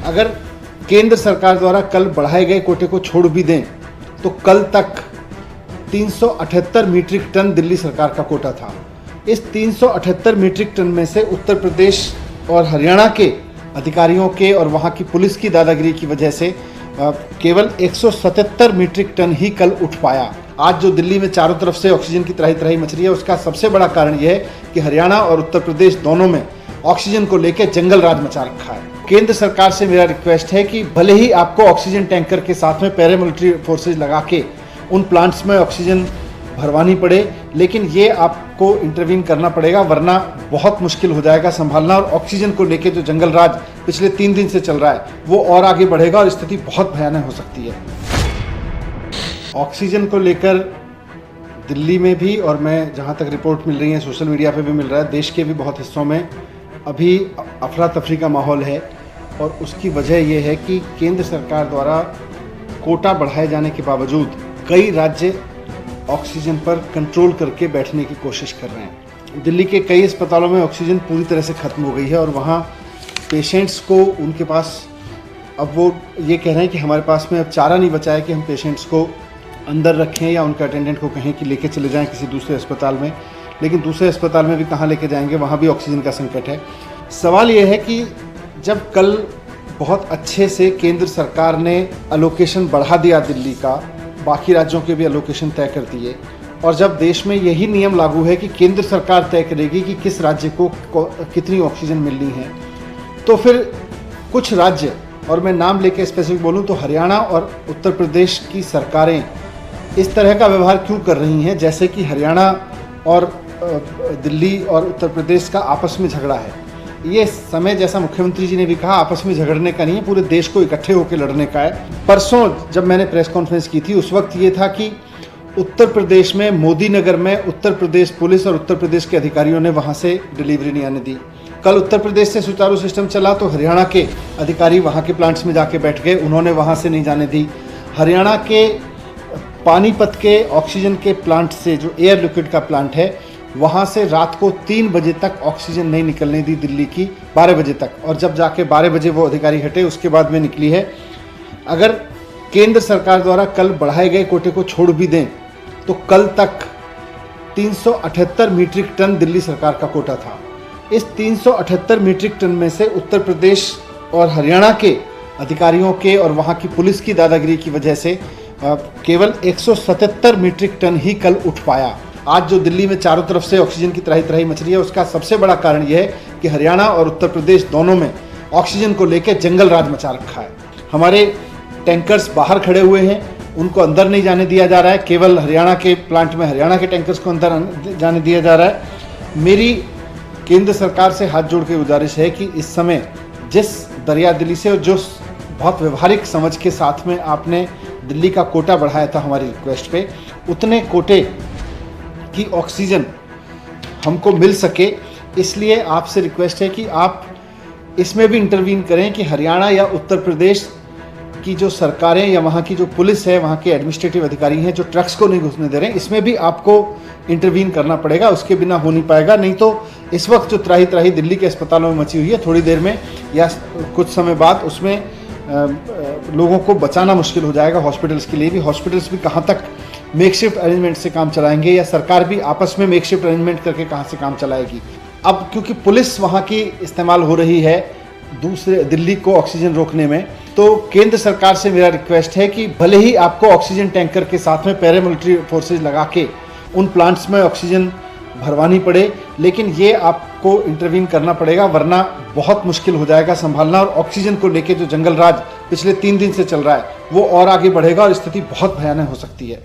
अगर केंद्र सरकार द्वारा कल बढ़ाए गए कोटे को छोड़ भी दें तो कल तक 378 मीट्रिक टन दिल्ली सरकार का कोटा था। इस 378 मीट्रिक टन में से उत्तर प्रदेश और हरियाणा के अधिकारियों के और वहाँ की पुलिस की दादागिरी की वजह से केवल 177 मीट्रिक टन ही कल उठ पाया। आज जो दिल्ली में चारों तरफ से ऑक्सीजन की तराही तराही मच रही है, उसका सबसे बड़ा कारण यह है कि हरियाणा और उत्तर प्रदेश दोनों में ऑक्सीजन को लेकर जंगल राज मचा रखा है। केंद्र सरकार से मेरा रिक्वेस्ट है कि भले ही आपको ऑक्सीजन टैंकर के साथ में पैरामिलिट्री फोर्सेज लगा के उन प्लांट्स में ऑक्सीजन भरवानी पड़े, लेकिन ये आपको इंटरवीन करना पड़ेगा, वरना बहुत मुश्किल हो जाएगा संभालना। और ऑक्सीजन को लेके जो जंगल राज पिछले 3 दिन से चल रहा है वो और आगे बढ़ेगा और स्थिति बहुत भयानक हो सकती है। ऑक्सीजन को लेकर दिल्ली में भी, और मैं जहाँ तक रिपोर्ट मिल रही है सोशल मीडिया पे भी मिल रहा है, देश के भी बहुत हिस्सों में अभी अफरा तफरी का माहौल है। और उसकी वजह यह है कि केंद्र सरकार द्वारा कोटा बढ़ाए जाने के बावजूद कई राज्य ऑक्सीजन पर कंट्रोल करके बैठने की कोशिश कर रहे हैं। दिल्ली के कई अस्पतालों में ऑक्सीजन पूरी तरह से ख़त्म हो गई है और वहाँ पेशेंट्स को उनके पास अब वो ये कह रहे हैं कि हमारे पास में अब चारा नहीं बचा है कि हम पेशेंट्स को अंदर रखें या उनके अटेंडेंट को कहें कि लेके चले जाएं किसी दूसरे अस्पताल में। लेकिन दूसरे अस्पताल में भी कहाँ लेके जाएंगे, वहाँ भी ऑक्सीजन का संकट है। सवाल ये है कि जब कल बहुत अच्छे से केंद्र सरकार ने अलोकेशन बढ़ा दिया दिल्ली का, बाकी राज्यों के भी अलोकेशन तय कर दिए, और जब देश में यही नियम लागू है कि केंद्र सरकार तय करेगी कि किस राज्य को कितनी ऑक्सीजन मिलनी है, तो फिर कुछ राज्य, और मैं नाम लेके स्पेसिफिक बोलूं तो हरियाणा और उत्तर प्रदेश की सरकारें इस तरह का व्यवहार क्यों कर रही हैं जैसे कि हरियाणा और दिल्ली और उत्तर प्रदेश का आपस में झगड़ा है। ये समय, जैसा मुख्यमंत्री जी ने भी कहा, आपस में झगड़ने का नहीं है, पूरे देश को इकट्ठे होकर लड़ने का है। परसों जब मैंने प्रेस कॉन्फ्रेंस की थी उस वक्त ये था कि उत्तर प्रदेश में मोदी नगर में उत्तर प्रदेश पुलिस और उत्तर प्रदेश के अधिकारियों ने वहाँ से डिलीवरी नहीं आने दी। कल उत्तर प्रदेश से सुचारू सिस्टम चला तो हरियाणा के अधिकारी वहाँ के प्लांट्स में जाके बैठ गए, उन्होंने वहाँ से नहीं जाने दी। हरियाणा के पानीपत के ऑक्सीजन के प्लांट से, जो एयर लिक्विड का प्लांट है, वहाँ से रात को 3 बजे तक ऑक्सीजन नहीं निकलने दी दिल्ली की, 12 बजे तक, और जब जाके 12 बजे वो अधिकारी हटे उसके बाद में निकली है। अगर केंद्र सरकार द्वारा कल बढ़ाए गए कोटे को छोड़ भी दें तो कल तक 378 मीट्रिक टन दिल्ली सरकार का कोटा था। इस 378 मीट्रिक टन में से उत्तर प्रदेश और हरियाणा के अधिकारियों के और वहाँ की पुलिस की दादागिरी की वजह से केवल 177 मीट्रिक टन ही कल उठ पाया। आज जो दिल्ली में चारों तरफ से ऑक्सीजन की तराही तराही मच रही है, उसका सबसे बड़ा कारण यह है कि हरियाणा और उत्तर प्रदेश दोनों में ऑक्सीजन को लेकर जंगल राज मचा रखा है। हमारे टैंकर्स बाहर खड़े हुए हैं, उनको अंदर नहीं जाने दिया जा रहा है। केवल हरियाणा के प्लांट में हरियाणा के टैंकर्स को अंदर जाने दिया जा रहा है। मेरी केंद्र सरकार से हाथ जोड़ के गुजारिश है कि इस समय जिस दरिया दिली से और जो बहुत व्यवहारिक समझ के साथ में आपने दिल्ली का कोटा बढ़ाया था हमारी रिक्वेस्ट पे, उतने कोटे की ऑक्सीजन हमको मिल सके, इसलिए आपसे रिक्वेस्ट है कि आप इसमें भी इंटरवीन करें कि हरियाणा या उत्तर प्रदेश की जो सरकारें या वहाँ की जो पुलिस है, वहाँ के एडमिनिस्ट्रेटिव अधिकारी हैं जो ट्रक्स को नहीं घुसने दे रहे हैं, इसमें भी आपको इंटरवीन करना पड़ेगा। उसके बिना हो नहीं पाएगा। नहीं तो इस वक्त जो त्राही त्राही दिल्ली के अस्पतालों में मची हुई है, थोड़ी देर में या कुछ समय बाद उसमें लोगों को बचाना मुश्किल हो जाएगा। हॉस्पिटल्स के लिए भी, हॉस्पिटल्स भी कहाँ तक मेकशिफ्ट अरेंजमेंट से काम चलाएंगे या सरकार भी आपस में मेकशिफ्ट अरेंजमेंट करके कहाँ से काम चलाएगी। अब क्योंकि पुलिस वहाँ की इस्तेमाल हो रही है दूसरे दिल्ली को ऑक्सीजन रोकने में, तो केंद्र सरकार से मेरा रिक्वेस्ट है कि भले ही आपको ऑक्सीजन टैंकर के साथ में पैरामिलिट्री फोर्सेज लगा के उन प्लांट्स में ऑक्सीजन भरवानी पड़े, लेकिन ये आपको इंटरवीन करना पड़ेगा, वरना बहुत मुश्किल हो जाएगा संभालना। और ऑक्सीजन को लेके जो जंगल राज पिछले 3 दिन से चल रहा है वो और आगे बढ़ेगा और स्थिति बहुत भयानक हो सकती है।